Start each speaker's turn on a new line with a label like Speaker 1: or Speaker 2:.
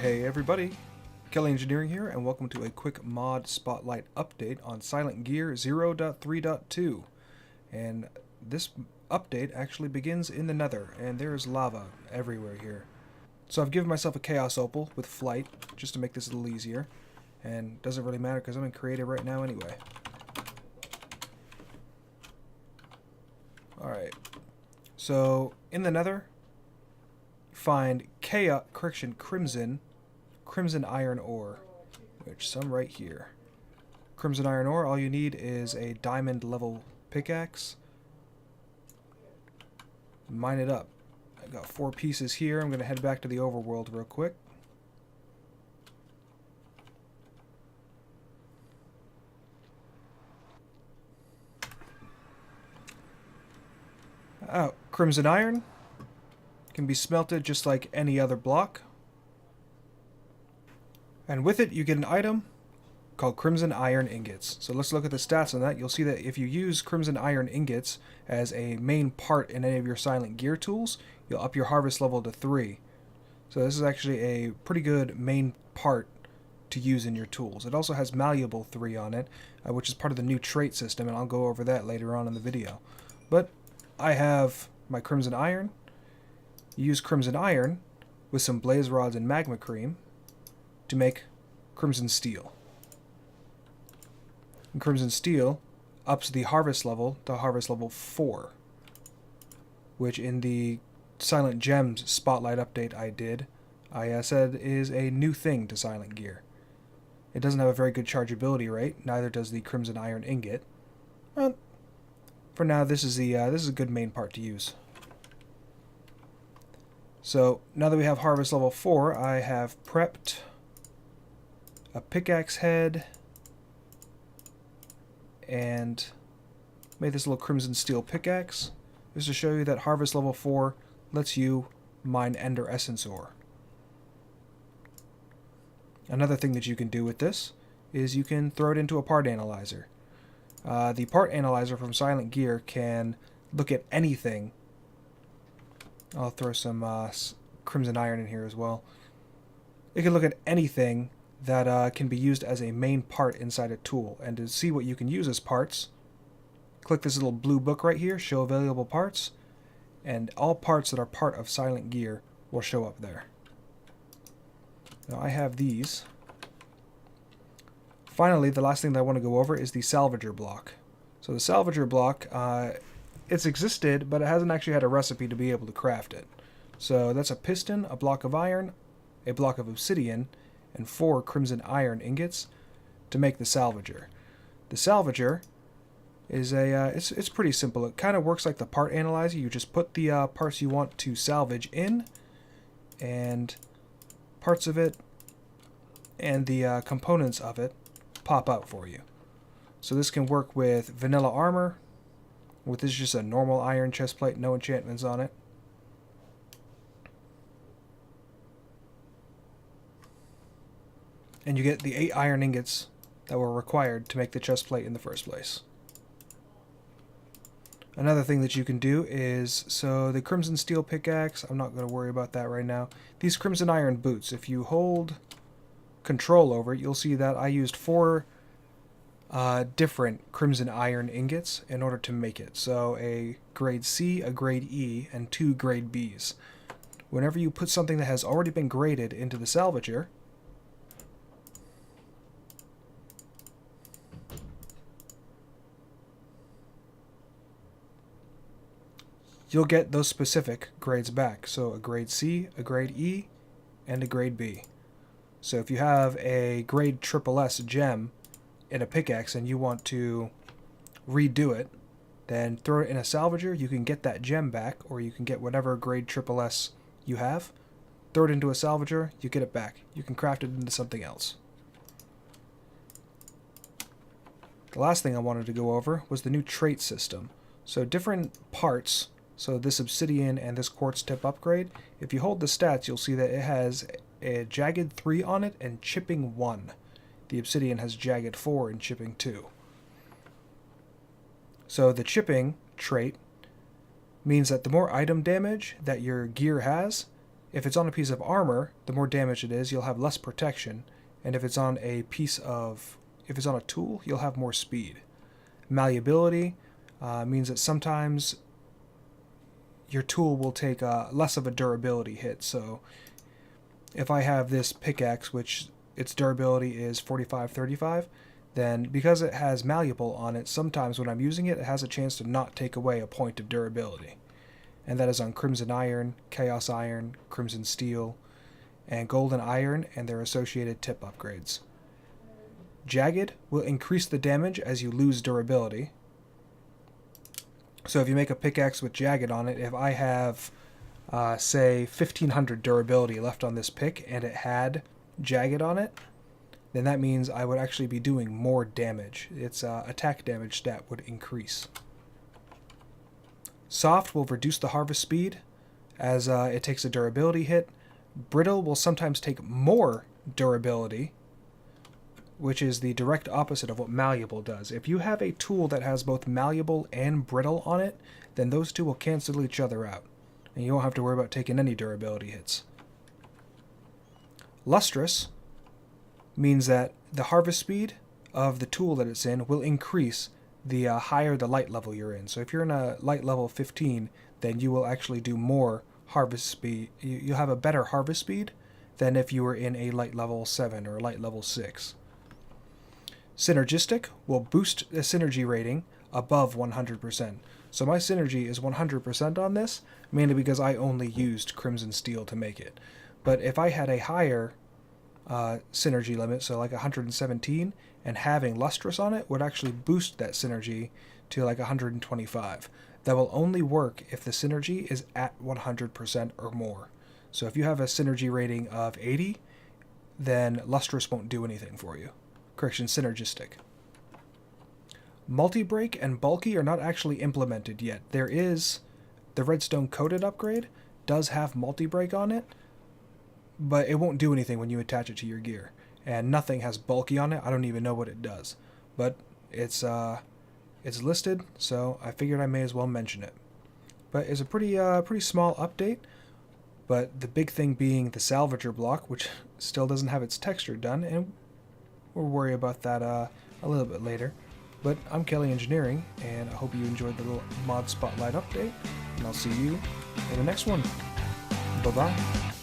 Speaker 1: Hey everybody, Kelly Engineering here, and welcome to a quick mod spotlight update on Silent Gear 0.3.2. And this update actually begins in the Nether, and there is lava everywhere here. So I've given myself a Chaos Opal with Flight, just to make this a little easier. And it doesn't really matter because I'm in Creative right now anyway. Alright, so in the Nether, find Crimson Iron Ore, which some right here. Crimson Iron Ore, all you need is a diamond level pickaxe. Mine it up. I got 4 pieces here. I'm going to head back to the overworld real quick. Oh, Crimson Iron can be smelted just like any other block. And with it, you get an item called Crimson Iron Ingots. So let's look at the stats on that. You'll see that if you use Crimson Iron Ingots as a main part in any of your Silent Gear tools, you'll up your harvest level to 3. So this is actually a pretty good main part to use in your tools. It also has Malleable 3 on it, which is part of the new trait system, and I'll go over that later on in the video. But I have my Crimson Iron. Use Crimson Iron with some Blaze Rods and Magma Cream to make Crimson Steel. And Crimson Steel ups the harvest level to harvest level 4, which in the Silent Gems Spotlight update I said is a new thing to Silent Gear. It doesn't have a very good chargeability rate, neither does the Crimson Iron Ingot. Well, for now, this is a good main part to use. So now that we have harvest level 4, I have prepped a pickaxe head and made this little Crimson Steel pickaxe just to show you that harvest level 4 lets you mine Ender Essence ore. Another thing that you can do with this is you can throw it into a part analyzer. The part analyzer from Silent Gear can look at anything. I'll throw some Crimson Iron in here as well. It can look at anything that can be used as a main part inside a tool. And to see what you can use as parts, click this little blue book right here, Show Available Parts, and all parts that are part of Silent Gear will show up there. Now I have these. Finally, the last thing that I want to go over is the Salvager block. So the Salvager block, it's existed, but it hasn't actually had a recipe to be able to craft it. So that's a piston, a block of iron, a block of obsidian, and 4 Crimson Iron Ingots to make the Salvager. The Salvager is it's pretty simple. It kind of works like the part analyzer. You just put the parts you want to salvage in, and parts of it and the components of it pop out for you. So this can work with vanilla armor. With this just a normal iron chestplate, no enchantments on it. And you get the 8 iron ingots that were required to make the chestplate in the first place. Another thing that you can do is, so the Crimson Steel pickaxe, I'm not going to worry about that right now. These Crimson Iron boots, if you hold control over it, you'll see that I used 4 different Crimson Iron Ingots in order to make it. So a grade C, a grade E, and 2 grade Bs. Whenever you put something that has already been graded into the Salvager, you'll get those specific grades back. So a grade C, a grade E, and a grade B. So if you have a grade SSS gem in a pickaxe and you want to redo it, then throw it in a Salvager. You can get that gem back, or you can get whatever grade SSS you have, throw it into a Salvager, you get it back. You can craft it into something else. The last thing I wanted to go over was the new trait system. So different parts, so this obsidian and this quartz tip upgrade, if you hold the stats, you'll see that it has a jagged 3 on it and chipping 1. The obsidian has jagged 4 and chipping 2. So the chipping trait means that the more item damage that your gear has, If it's on a piece of armor, the more damage it is, you'll have less protection, and if it's on a tool, you'll have more speed. Malleability means that sometimes your tool will take less of a durability hit. So if I have this pickaxe, which its durability is 45-35, then because it has malleable on it, sometimes when I'm using it, it has a chance to not take away a point of durability. And that is on Crimson Iron, Chaos Iron, Crimson Steel, and Golden Iron and their associated tip upgrades. Jagged will increase the damage as you lose durability. So if you make a pickaxe with Jagged on it, if I have, say, 1500 durability left on this pick and it had Jagged on it, then that means I would actually be doing more damage. Its attack damage stat would increase. Soft will reduce the harvest speed as it takes a durability hit. Brittle will sometimes take more durability, which is the direct opposite of what malleable does. If you have a tool that has both malleable and brittle on it, then those two will cancel each other out, and you won't have to worry about taking any durability hits. Lustrous means that the harvest speed of the tool that it's in will increase the higher the light level you're in. So if you're in a light level 15, then you will actually do more harvest speed. You'll have a better harvest speed than if you were in a light level 7 or light level 6. Synergistic will boost the synergy rating above 100%. So my synergy is 100% on this, mainly because I only used Crimson Steel to make it. But if I had a higher synergy limit, so like 117, and having Lustrous on it would actually boost that synergy to like 125. That will only work if the synergy is at 100% or more. So if you have a synergy rating of 80, then Lustrous won't do anything for you. Correction, Synergistic. Multi-break and Bulky are not actually implemented yet. There is the Redstone Coated upgrade, does have multi-break on it, but it won't do anything when you attach it to your gear. And nothing has Bulky on it. I don't even know what it does. But it's listed, so I figured I may as well mention it. But it's a pretty small update. But the big thing being the Salvager block, which still doesn't have its texture done, and we'll worry about that a little bit later. But I'm Kelly Engineering, and I hope you enjoyed the little mod spotlight update, and I'll see you in the next one. Bye-bye.